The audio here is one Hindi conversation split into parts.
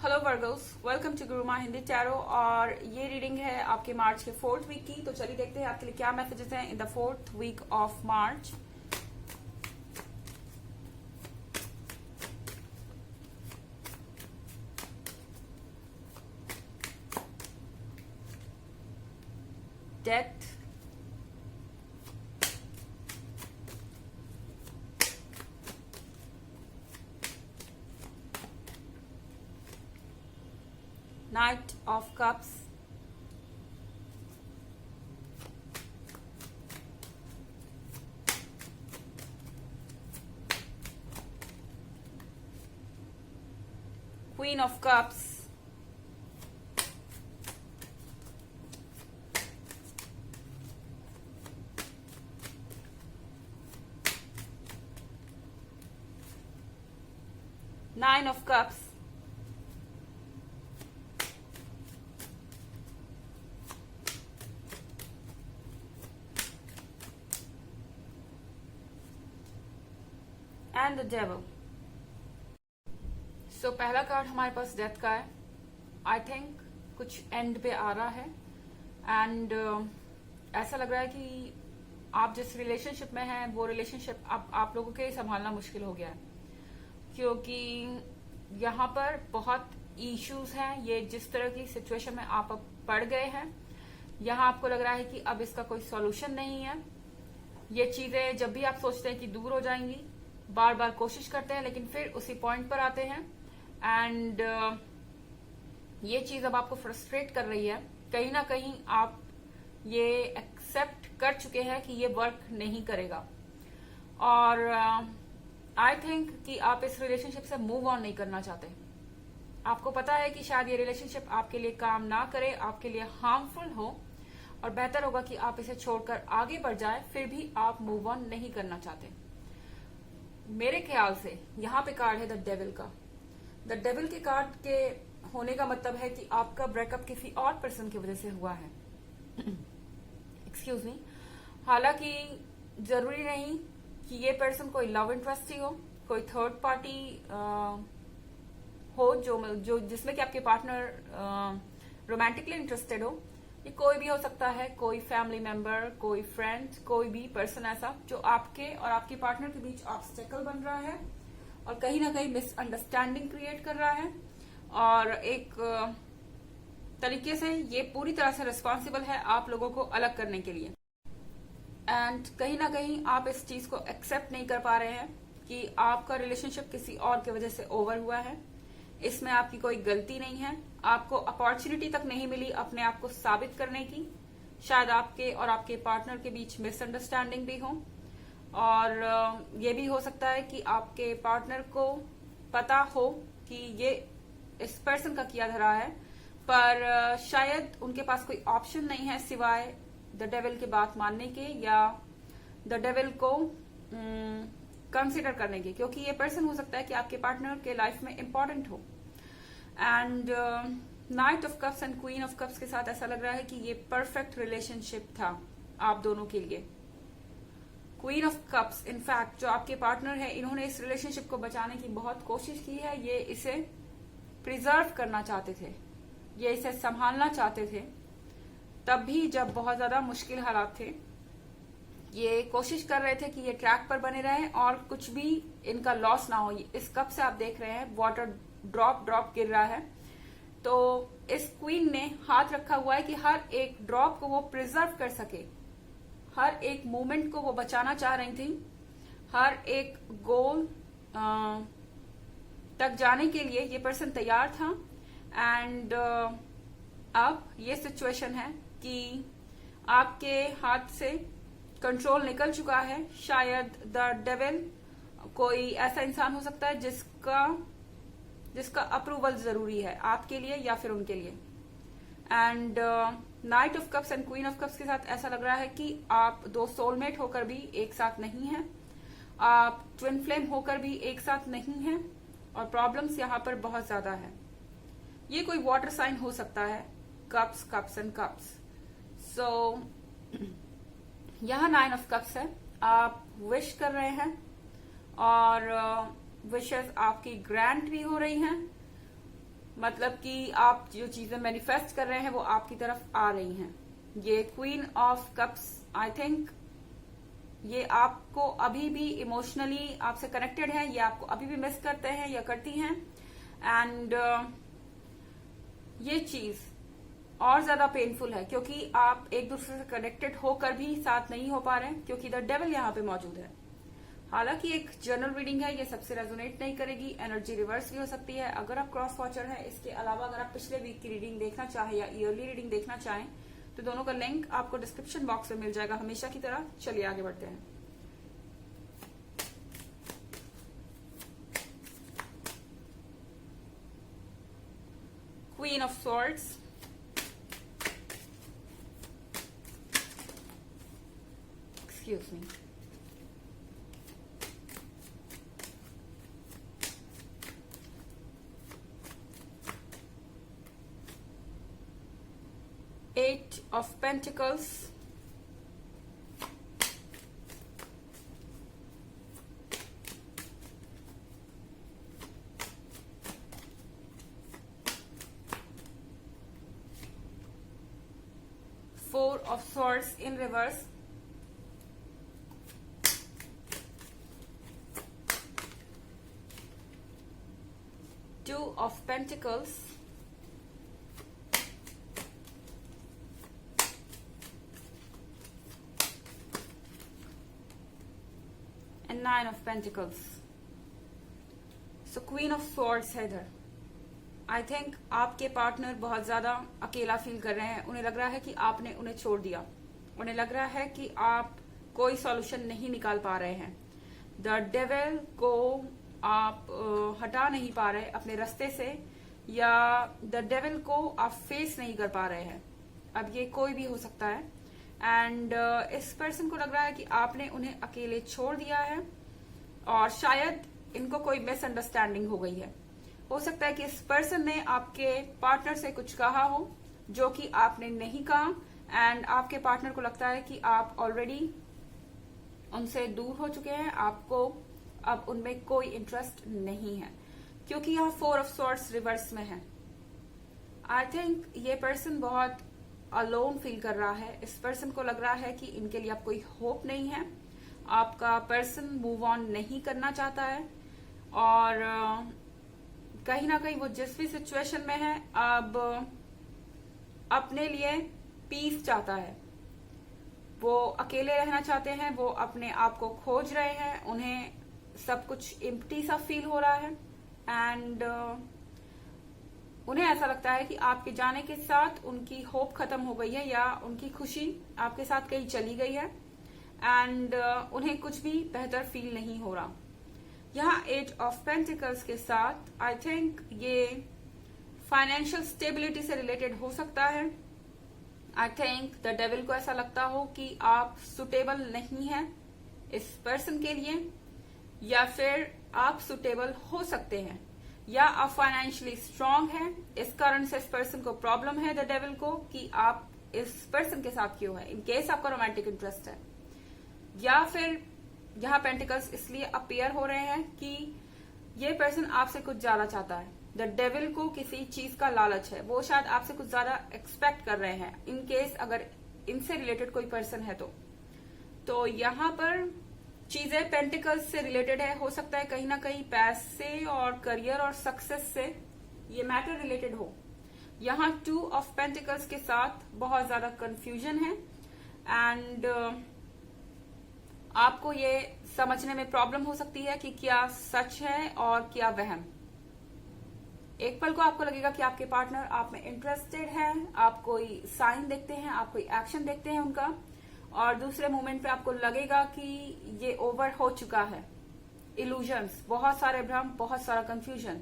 Hello Virgos, welcome to Guruma Hindi tarot. और ये रीडिंग है आपके मार्च के 4th वीक की। तो चलिए देखते हैं आपके लिए क्या मैसेजेस हैं in the 4th week of March. Death, knight of cups, queen of cups, nine of cups, and the devil. So पहला कार्ड हमारे पास डेथ का है। आई थिंक कुछ एंड पे आ रहा है एंड ऐसा लग रहा है कि आप जिस रिलेशनशिप में हैं वो रिलेशनशिप आप लोगों के संभालना मुश्किल हो गया है, क्योंकि यहाँ पर बहुत इश्यूज हैं। ये जिस तरह की सिचुएशन में आप अब पड़ गए हैं, यहाँ आपको लग रहा है कि अब इसका कोई सॉल्यूशन नहीं है। ये चीजें जब भी आप सोचते हैं कि दूर हो जाएंगी, बार बार कोशिश करते हैं लेकिन फिर उसी पॉइंट पर आते हैं एंड ये चीज अब आपको फ्रस्ट्रेट कर रही है। कहीं ना कहीं आप ये एक्सेप्ट कर चुके हैं कि ये वर्क नहीं करेगा और आई थिंक कि आप इस रिलेशनशिप से मूव ऑन नहीं करना चाहते। आपको पता है कि शायद ये रिलेशनशिप आपके लिए काम ना करे, आपके लिए हार्मफुल हो और बेहतर होगा कि आप इसे छोड़कर आगे बढ़ जाए, फिर भी आप मूव ऑन नहीं करना चाहते। मेरे ख्याल से यहाँ पे कार्ड है द डेविल का। द डेविल के कार्ड के होने का मतलब है कि आपका ब्रेकअप किसी और पर्सन की वजह से हुआ है। Excuse me. हालांकि जरूरी नहीं कि ये पर्सन कोई लव इंटरेस्ट ही हो, कोई थर्ड पार्टी हो जो जिसमें कि आपके पार्टनर रोमांटिकली इंटरेस्टेड हो। ये कोई भी हो सकता है, कोई फैमिली मेंबर, कोई फ्रेंड, कोई भी पर्सन ऐसा जो आपके और आपके पार्टनर के बीच ऑब्स्टेकल बन रहा है और कहीं ना कहीं मिसअंडरस्टैंडिंग क्रिएट कर रहा है और एक तरीके से ये पूरी तरह से रिस्पॉन्सिबल है आप लोगों को अलग करने के लिए। एंड कहीं ना कहीं आप इस चीज को एक्सेप्ट नहीं कर पा रहे हैं कि आपका रिलेशनशिप किसी और की वजह से ओवर हुआ है। इसमें आपकी कोई गलती नहीं है। आपको अपॉर्चुनिटी तक नहीं मिली अपने आप को साबित करने की। शायद आपके और आपके पार्टनर के बीच मिसअंडरस्टैंडिंग भी हो और ये भी हो सकता है कि आपके पार्टनर को पता हो कि ये इस पर्सन का किया धरा है, पर शायद उनके पास कोई ऑप्शन नहीं है सिवाय द डेविल की बात मानने के या द डेविल को कंसिडर करने के, क्योंकि ये पर्सन हो सकता है कि आपके पार्टनर के लाइफ में इंपॉर्टेंट हो। And night of cups and queen of cups के साथ ऐसा लग रहा है कि ये परफेक्ट रिलेशनशिप था आप दोनों के लिए। क्वीन ऑफ कप्स इनफैक्ट जो आपके पार्टनर है, इन्होंने इस रिलेशनशिप को बचाने की बहुत कोशिश की है। ये इसे प्रिजर्व करना चाहते थे, ये इसे संभालना चाहते थे, तब भी जब बहुत ज्यादा मुश्किल हालात थे। ये कोशिश कर रहे थे कि ये ट्रैक पर बने रहें और कुछ भी इनका लॉस ना हो। इस कप से आप देख रहे हैं वाटर ड्रॉप ड्रॉप गिर रहा है, तो इस क्वीन ने हाथ रखा हुआ है कि हर एक ड्रॉप को वो प्रिजर्व कर सके, हर एक मोमेंट को वो बचाना चाह रही थी, हर एक गोल तक जाने के लिए ये पर्सन तैयार था। एंड अब ये सिचुएशन है कि आपके हाथ से कंट्रोल निकल चुका है। शायद द डेविल कोई ऐसा इंसान हो सकता है जिसका अप्रूवल जरूरी है आपके लिए या फिर उनके लिए। And night of cups and queen of cups के साथ ऐसा लग रहा है कि आप दो सोलमेट होकर भी एक साथ नहीं हैं, आप ट्विन फ्लेम होकर भी एक साथ नहीं हैं और प्रॉब्लम्स यहाँ पर बहुत ज्यादा है। ये कोई वाटर साइन हो सकता है, कप्स कप्स एंड कप्स। सो यहाँ 9 ऑफ कप्स है। आप विश कर रहे हैं और विशेस आपकी ग्रांट भी हो रही हैं। मतलब कि आप जो चीजें मैनिफेस्ट कर रहे हैं वो आपकी तरफ आ रही हैं। ये queen of cups, I think ये आपको अभी भी इमोशनली आपसे कनेक्टेड है, ये आपको अभी भी मिस करते हैं या करती हैं। एंड ये चीज और ज्यादा पेनफुल है क्योंकि आप एक दूसरे से कनेक्टेड होकर भी साथ नहीं हो पा रहे हैं क्योंकि द डेविल यहाँ पे मौजूद है। हालांकि एक जनरल रीडिंग है, ये सबसे रेजोनेट नहीं करेगी, एनर्जी रिवर्स भी हो सकती है अगर आप क्रॉस वॉचर है। इसके अलावा अगर आप पिछले वीक की रीडिंग देखना चाहें या ईयरली रीडिंग देखना चाहें तो दोनों का लिंक आपको डिस्क्रिप्शन बॉक्स में मिल जाएगा हमेशा की तरह। चलिए आगे बढ़ते हैं। Queen of swords, excuse me, Eight of Pentacles, Four of Swords in reverse, Two of Pentacles, and Nine of Pentacles. So Queen of Swords है इधर। आई थिंक आपके पार्टनर बहुत ज्यादा अकेला फील कर रहे हैं। उन्हें लग रहा है कि आपने उन्हें छोड़ दिया, उन्हें लग रहा है कि आप कोई सॉल्यूशन नहीं निकाल पा रहे हैं। द डेविल को आप हटा नहीं पा रहे अपने रास्ते से, या द डेविल को आप फेस नहीं कर पा रहे हैं। अब ये कोई भी हो सकता है। एंड इस पर्सन को लग रहा है कि आपने उन्हें अकेले छोड़ दिया है और शायद इनको कोई मिसअंडरस्टैंडिंग हो गई है। हो सकता है कि इस पर्सन ने आपके पार्टनर से कुछ कहा हो जो कि आपने नहीं कहा, एंड आपके पार्टनर को लगता है कि आप ऑलरेडी उनसे दूर हो चुके हैं, आपको अब उनमें कोई इंटरेस्ट नहीं है क्योंकि यहाँ फोर ऑफ स्वॉर्ड्स रिवर्स में है। आई थिंक ये पर्सन बहुत अलोन फील कर रहा है। इस पर्सन को लग रहा है कि इनके लिए अब कोई होप नहीं है, आपका पर्सन मूव ऑन नहीं करना चाहता है और कहीं ना कहीं वो जिस भी सिचुएशन में है अब अपने लिए पीस चाहता है। वो अकेले रहना चाहते हैं, वो अपने आप को खोज रहे हैं, उन्हें सब कुछ एम्प्टी सा फील हो रहा है। एंड उन्हें ऐसा लगता है कि आपके जाने के साथ उनकी होप खत्म हो गई है या उनकी खुशी आपके साथ कहीं चली गई है, एंड उन्हें कुछ भी बेहतर फील नहीं हो रहा। यहाँ एट ऑफ पेंटिकल्स के साथ आई थिंक ये फाइनेंशियल स्टेबिलिटी से रिलेटेड हो सकता है। आई थिंक द डेविल को ऐसा लगता हो कि आप सुटेबल नहीं है इस पर्सन के लिए, या फिर आप सुटेबल हो सकते हैं, या आप फाइनेंशियली स्ट्रांग हैं। इस कारण से इस पर्सन को प्रॉब्लम है द डेविल को कि आप इस पर्सन के साथ क्यों है, इन केस आपका रोमांटिक इंटरेस्ट है। या फिर यहाँ पेंटिकल्स इसलिए अपीयर हो रहे हैं कि ये पर्सन आपसे कुछ ज्यादा चाहता है। द डेविल को किसी चीज का लालच है, वो शायद आपसे कुछ ज्यादा एक्सपेक्ट कर रहे हैं इन केस अगर इनसे रिलेटेड कोई पर्सन है तो यहाँ पर चीजें पेंटिकल्स से रिलेटेड है। हो सकता है कहीं ना कहीं पैसे और करियर और सक्सेस से ये मैटर रिलेटेड हो। यहाँ टू ऑफ पेंटिकल्स के साथ बहुत ज्यादा कंफ्यूजन है एंड आपको ये समझने में प्रॉब्लम हो सकती है कि क्या सच है और क्या वहम। एक पल को आपको लगेगा कि आपके पार्टनर आप में इंटरेस्टेड है, आप कोई साइन देखते हैं, आप कोई एक्शन देखते हैं उनका, और दूसरे मोमेंट पे आपको लगेगा कि ये ओवर हो चुका है। इल्यूजन्स, बहुत सारे भ्रम, बहुत सारा कंफ्यूजन।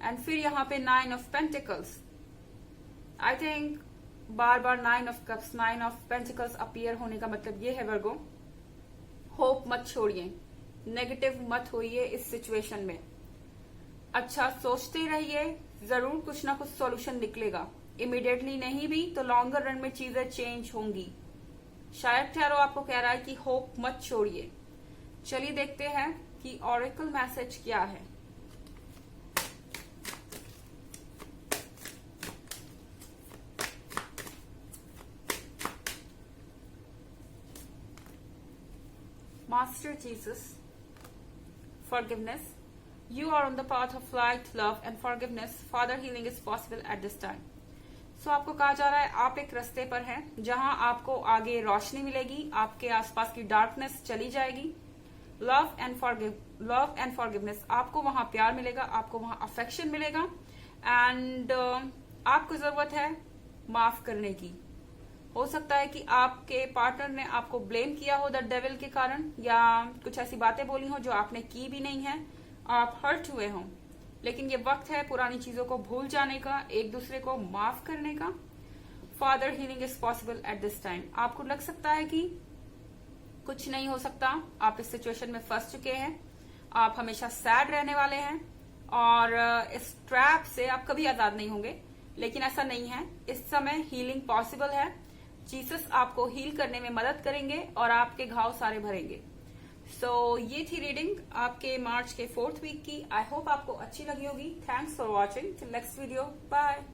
एंड फिर यहाँ पे nine of pentacles, I think bar bar nine of cups, nine of pentacles appear होने का मतलब ये है वर्गो, होप मत छोड़िए, नेगेटिव मत होइए इस सिचुएशन में। अच्छा सोचते रहिए, जरूर कुछ ना कुछ सॉल्यूशन निकलेगा। इमीडिएटली नहीं भी तो लॉन्गर रन में चीजें चेंज होंगी। शायद टैरो आपको कह रहा है कि होप मत छोड़िए। चलिए देखते हैं कि ऑरेकल मैसेज क्या है। Master Jesus, forgiveness. You are on the path of light, love and forgiveness. Father, healing is possible at this time. So आपको कहा जा रहा है आप एक रास्ते पर हैं जहां आपको आगे रोशनी मिलेगी, आपके आसपास की डार्कनेस चली जाएगी. लव एंड फॉरगिवनेस, आपको वहां प्यार मिलेगा, आपको वहां अफेक्शन मिलेगा. एंड आपको जरूरत है माफ करने की. हो सकता है कि आपके पार्टनर ने आपको ब्लेम किया हो द डेविल के कारण, या कुछ ऐसी बातें बोली हो जो आपने की भी नहीं है, आप हर्ट हुए हों. लेकिन ये वक्त है पुरानी चीजों को भूल जाने का, एक दूसरे को माफ करने का. Father, healing is possible at this time. आपको लग सकता है कि कुछ नहीं हो सकता, आप इस सिचुएशन में फंस चुके हैं, आप हमेशा सैड रहने वाले हैं और इस ट्रैप से आप कभी आजाद नहीं होंगे. लेकिन ऐसा नहीं है. इस समय हीलिंग पॉसिबल है. जीसस आपको हील करने में मदद करेंगे और आपके घाव सारे भरेंगे. सो ये थी रीडिंग आपके मार्च के 4th वीक की. आई होप आपको अच्छी लगी होगी. Thanks for watching. Till next video. Bye.